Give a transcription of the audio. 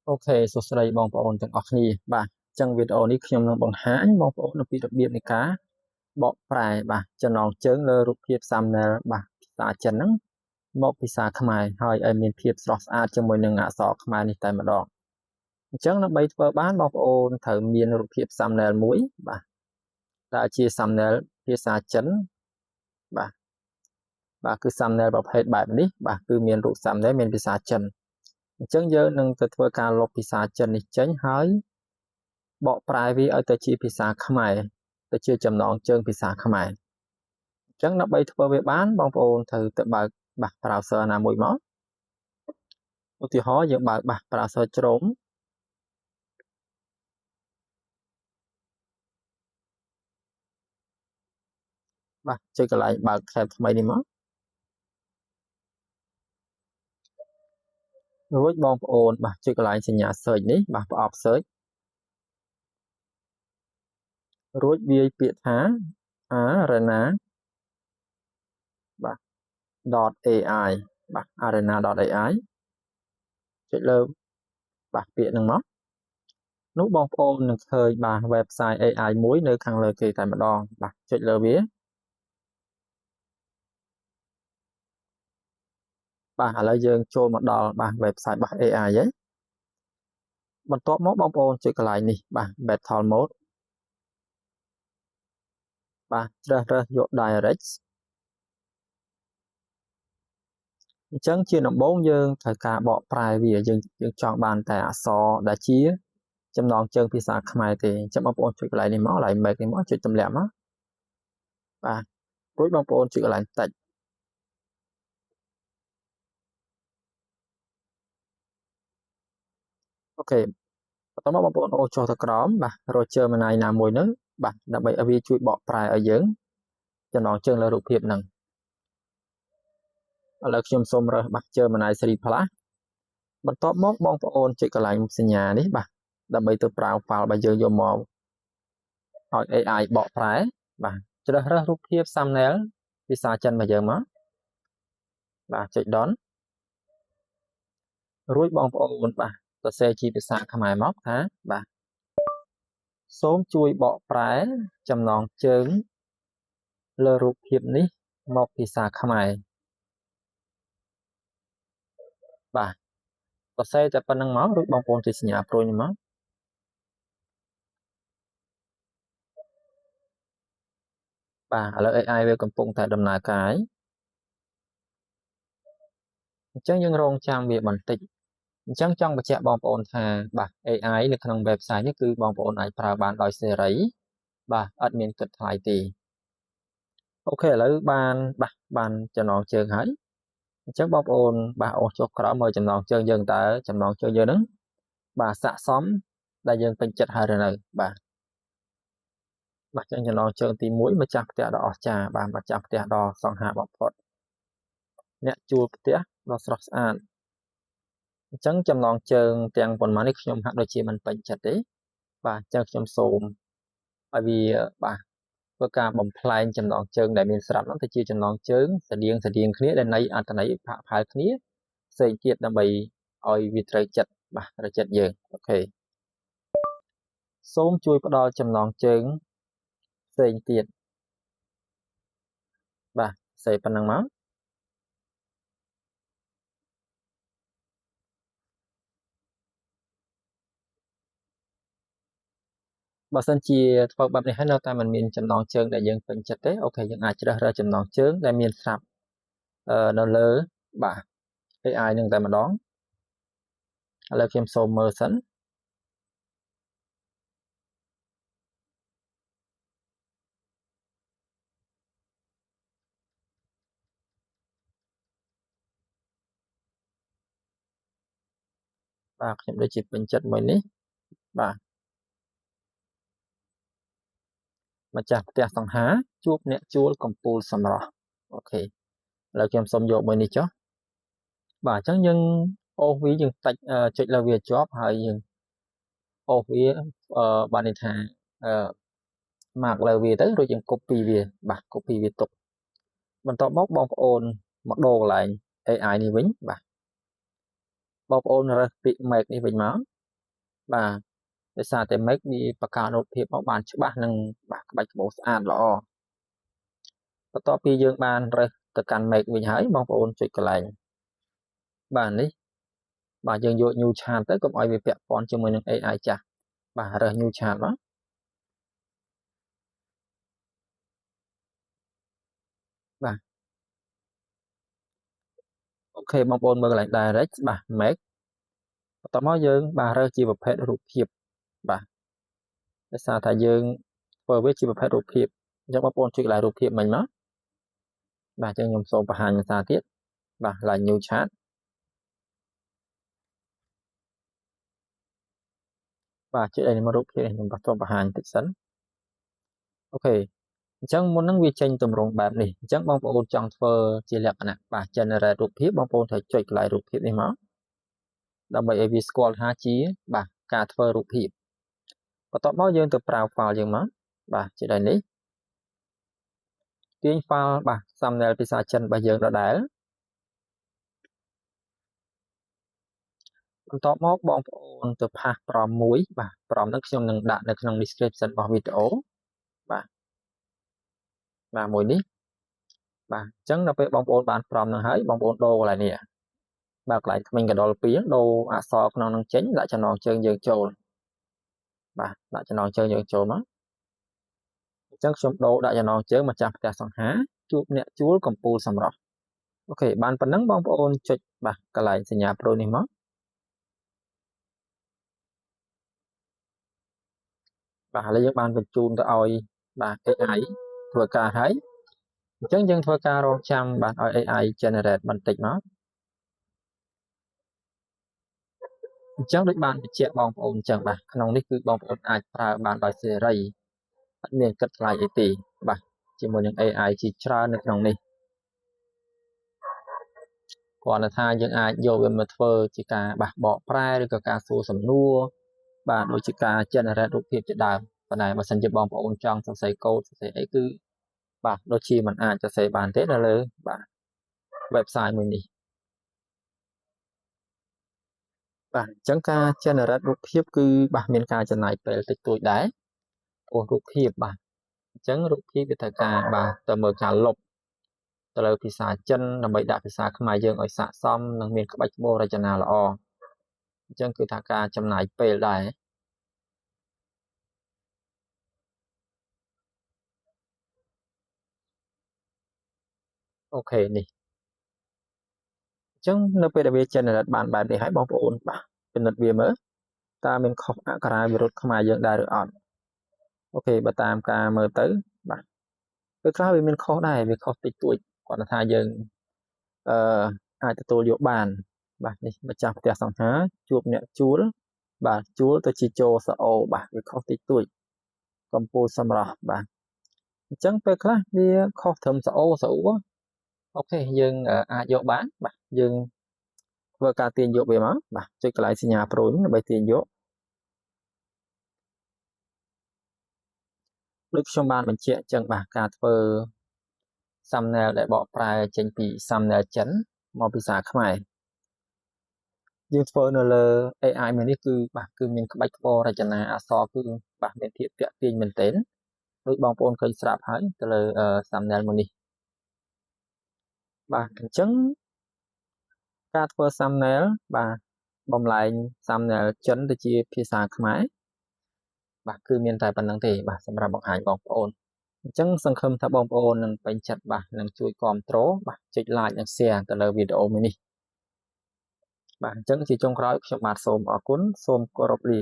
Ok, số sợi bong bóng từng ọc nhì bà chẳng video ní khi nhầm bằng hãng bong bóng nó bị đặc biệt này cá bọ phải bà cho nó chớn lơ rụp hiệp xăm nè bà ta chân nắng một pizza khmai hơi ai miền hiệp sọt a cho môi nâng ngã sọ khmai này tại mà đỏ chớn nó bay vợ bán bong bóng thử miền rụp hiệp xăm nè mũi bà ta chia xăm nè pizza chấn bà cứ xăm nè bọc hết bài đi bà cứ miền rụp xăm nè miền pizza chân chớn giờ nâng từ thua ca lộc pizza chân này chấn hơi bọ prai vì ở tới chi pizza khmai tới chưa chầm nón chơn pizza khmai chẳng nó bay thua về bán bong bóng thử tự bà bạc browser là mùi món một thì hóa dựng bà bạc browser trống bà chơi cái lại bà kẹp mày đi món rồi bong bóng bà chơi cái lại trên nhà sợi ní bà bỏ sợi rồi bia biệt há arena bà .ai bà arena.ai chơi lơ bà biệt nâng món nút bong bóng nâng thời bà website AI muối nơi khăn lời kỳ tại mặt đòn bà chơi lơ bía bà là dương cho một đòn bà website bà AI ấyបន្ទាប់មកបងប្អូនចុចកន្លែងនេះបាទ Battle Mode បាទជ្រើសរើសយក Direct អញ្ចឹងជាដំបូងយើងត្រូវការបកប្រែវាយើងចង់បានតែអក្សរដែលជាចំណងជើងភាសាខ្មែរទេអញ្ចឹងបងប្អូនចុចកន្លែងនេះមកកន្លែង Make នេះមកចុចទម្លាក់មកបាទរួចបងប្អូនចុចកន្លែង Text អូខេបន្តមកបងប្អូនអូចុះទៅក្រោមបាទរក Gemini ណាមួយហ្នឹងបាទដើម្បីឲ្យវាជួយបកប្រែឲ្យយើងចំណងជើងលើរូបភាពហ្នឹងឥឡូវខ្ញុំសូមរើសបាទ Gemini 3 Plus បន្ទាប់មកបងប្អូនចុចកន្លែងសញ្ញានេះបាទដើម្បីទៅប្រើហ្វាល់របស់យើងយកមកឲ្យ AI បកប្រែបាទជ្រើសរើសរូបភាព thumbnail ភាសាចិនរបស់យើងមកបាទចុច Done រួចបងប្អូនបាទសរសេរជាភាសាខ្មែរមកថាបាទសូមជួយបកប្រែចំណងជើងលើរូបភាពនេះមកភាសាខ្មែរបាទសរសេរតែប៉ុណ្្នឹងមករួចបងប្អូនចុចសញ្ញាព្រុញមកបាទឥឡូវ AI វាកំពុងតែដំណើរការអញ្ចឹងយើងរងចាំវាបន្តិចអញ្ចឹងចង់បញ្ជាក់បងប្អូនថាបាទ AI នៅក្នុង website នេះគឺបងប្អូនអាចប្រើបានដោយសេរីបាទអត់មានគិតថ្លៃទេអូខេឥឡូវបានចំណងជើងហើយអញ្ចឹងបងប្អូនបាទអូសចុះក្រោមមើលចំណងជើងយើងតើចំណងជើងយើងហ្នឹងបាទស័ក្តិសមដែលយើងពេញចិត្តហើយឬនៅបាទចឹងចំណងជើងទី1ម្ចាស់ផ្ទះដ៏អស្ចារ្យបាទម្ចាស់ផ្ទះដ៏សង្ហាបំផុតអ្នកជួលផ្ទះដ៏ស្រស់ស្អាតអញ្ចឹងចំណងជើងទាំងប៉ុន្មាននេះខ្ញុំហាក់ដូចជាមិនពេញចិត្តទេបាទអញ្ចឹងខ្ញុំសូមឲ្យវាបាទធ្វើការបំផ្លែងចំណងជើងដែលមានស្រាប់នោះទៅជាចំណងជើងស្តៀងគ្នាដែលនៃអត្ថន័យផាកផាយគ្នាផ្សេងទៀតដើម្បីឲ្យវាត្រូវចិត្តបាទត្រូវចិត្តយើងអូខេសូមជួយផ្ដល់ចំណងជើងផ្សេងទៀតបាទសេប៉ុណ្ណឹងមកបើសិនជាធ្វើបែបនេះហើយនៅតែមិនមានចំណងជើងដែលយើងពេញចិត្តទេអូខេយើងអាចជ្រើសរើសចំណងជើងដែលមានស្រាប់នៅលើបាទ AI នឹងតែម្ដងឥឡូវខ្ញុំសូមមើលសិនបាទខ្ញុំដូចជាពេញចិត្តមួយនេះបាទម្ចាស់ផ្ទះសង្ហាជួបអ្នកជួលកំពូលសម្រស់អូខេឥឡូវខ្ញុំសូមយកមួយនេះចុះបាទអញ្ចឹងយើងអូសវាយើងតាច់ចុចលើវាជាប់ហើយយើងអូសវាបានន័យថាmark លើវាទៅរួចយើង copy វាបាទ copy វាទុកបន្ទាប់មកបងប្អូនមកដូរកន្លែង AI នេះវិញបាទបងប្អូនរើសពាក្យ make នេះវិញមក បាទដោយសារតែ make វាបង្កើតរូបភាពមកបានច្បាស់និងបាទក្បាច់ក្បូរស្អាតល្អបន្ទាប់ពីយើងបានរើសទៅកាន់ make វិញហើយបងប្អូនចុចកន្លែងបាទនេះបាទយើងយក new chart ទៅកុំឲ្យវាពាក់ព័ន្ធជាមួយនឹង AI ចាស់បាទរើស new chart មកបាទអូខេបងប្អូនមើលកន្លែង direct បាទ make បន្ទាប់មកយើងបាទរើសជាប្រភេទរូបភាពបាទដោយសារតែយើងធ្វើវាជាប្រភេទរូបភាពអញ្ចឹងបងប្អូនចុចកន្លែងរូបភាពមិញមកបាទអញ្ចឹងខ្ញុំសូមបង្ហាញភាសាទៀតបាទ là new chart បាទចុចឲ្យមករូបភាពខ្ញុំសូមបង្ហាញតិចសិនអូខេអញ្ចឹងមុនហ្នឹងវាចេញទម្រង់បែបនេះអញ្ចឹងបងប្អូនចង់ធ្វើជាលក្ខណៈបាទ generate រូបភាពបងប្អូនត្រូវចុចកន្លែងរូបភាពនេះមកដើម្បីឲ្យវាស្គាល់ថាជាបាទការធ្វើរូបភាពបន្ទាប់មកយើងទៅប្រើ file យើងមកបាទជាដូចនេះទាញ file បាទ thumbnail ភាសាចិនរបស់យើងដដែលបន្ទាប់មកបងប្អូនទៅផាសប្រមមួយបាទប្រមហ្នឹងខ្ញុំនឹងដាក់នៅក្នុង description របស់វីដេអូបាទមួយនេះបាទអញ្ចឹងដល់ពេលបងប្អូនបានប្រមហ្នឹងហើយបងប្អូនដូរកន្លែងនេះបាទកន្លែងថ្មិញកណ្ដុល2ដូរអក្សរក្នុងនឹងចេញដាក់ចំណងជើងយើងចូលបាទដាក់ចំណងជើងយើងចូលមកអញ្ចឹងខ្ញុំដូរដាក់ចំណងជើងម្ចាស់ផ្ទះសង្ហាជួបអ្នកជួលកំពូលសម្រស់អូខេបានប៉ុណ្ណឹងបងប្អូនចុចបាទកន្លែងសញ្ញាប្រូនេះមកបាទឥឡូវយើងបានបញ្ជូនទៅឲ្យបាទ AI ធ្វើការហើយអញ្ចឹងយើងធ្វើការរងចាំបាទឲ្យ AI generate បន្តិចមកអញ្ចឹងដូចបានបញ្ជាក់បងប្អូនអញ្ចឹងបាទក្នុងនេះគឺបងប្អូនអាចប្រើបានដោយសេរីអត់មានគិតថ្លៃអីទេបាទជាមួយនឹង AI ជាច្រើននៅក្នុងនេះគ្រាន់តែថាយើងអាចយកវាមកធ្វើជាការបះបកប្រែឬក៏ការសួរសំណួរបាទដូចជាការ generate រូបភាពជាដើមប៉ុន្តែបើសិនជាបងប្អូនចង់សរសេរកូដសរសេរអីគឺបាទដូចជាមិនអាចសរសេរបានទេនៅលើបាទ website មួយនេះបាទអញ្ចឹងការ generate រូបភាពគឺបាទមានការចំណាយពេលតិចតួចដែរព្រោះរូបភាពបាទអញ្ចឹងរូបភាពវាត្រូវការបាទទៅមើលការលុបទៅលើភាសាចិនដើម្បីដាក់ភាសាខ្មែរយើងឲ្យស័ក្តិសមនិងមានក្បាច់ក្បូររចនាល្អអញ្ចឹងគឺថាការចំណាយពេលដែរអូខេនេះអញ្ចឹងនៅពេលដែលវា generate បានបែបនេះហើយបងប្អូនបាទពិនិត្យវាមើលតើមានខុសអក្ខរាវិរុទ្ធខ្មែរយើងដែរឬអត់អូខេបើតាមការមើលទៅបាទពេលខ្លះវាមានខុសដែរវាខុសតិចតួចគាត់ថាយើងអាចទទួលយកបានបាទនេះម្ចាស់ផ្ទះសង្ហាជួបអ្នកជួលបាទជួលទៅជាចោសអូបាទវាខុសតិចតួចកំពូលសម្រាប់បាទអញ្ចឹងពេលខ្លះវាខុសត្រឹមសអូអូខេយើងអាចយកបានបាទយើងធ្វើការទាញយកវាមកបាទចុចកន្លែងសញ្ញាប្រូនដើម្បីទាញយកដូចខ្ញុំបានបញ្ជាក់អញ្ចឹងបាទការធ្វើ thumbnail ដែលបកប្រែចេញពី thumbnail ចិនមកភាសាខ្មែរយើងធ្វើនៅលើ AI មួយនេះគឺបាទគឺមានក្បាច់ក្បូររចនាអក្សរគឺបាទមានភាពទាក់ទាញមែនទែនដូចបងប្អូនឃើញស្រាប់ហើយទៅលើ thumbnail មួយនេះបាទអញ្ចឹងការធ្វើ thumbnail បាទបំលែង thumbnail ចិនទៅជាភាសាខ្មែរបាទគឺមានតែប៉ុណ្្នឹងទេបាទសម្រាប់បង្ហាញបងប្អូនអញ្ចឹងសង្ឃឹមថាបងប្អូននឹងពេញចិត្តបាទនឹងជួយគាំទ្របាទចុច like និង share ទៅលើវីដេអូមួយនេះបាទអញ្ចឹងជាចុងក្រោយខ្ញុំបាទសូមអរគុណសូមគោរពលា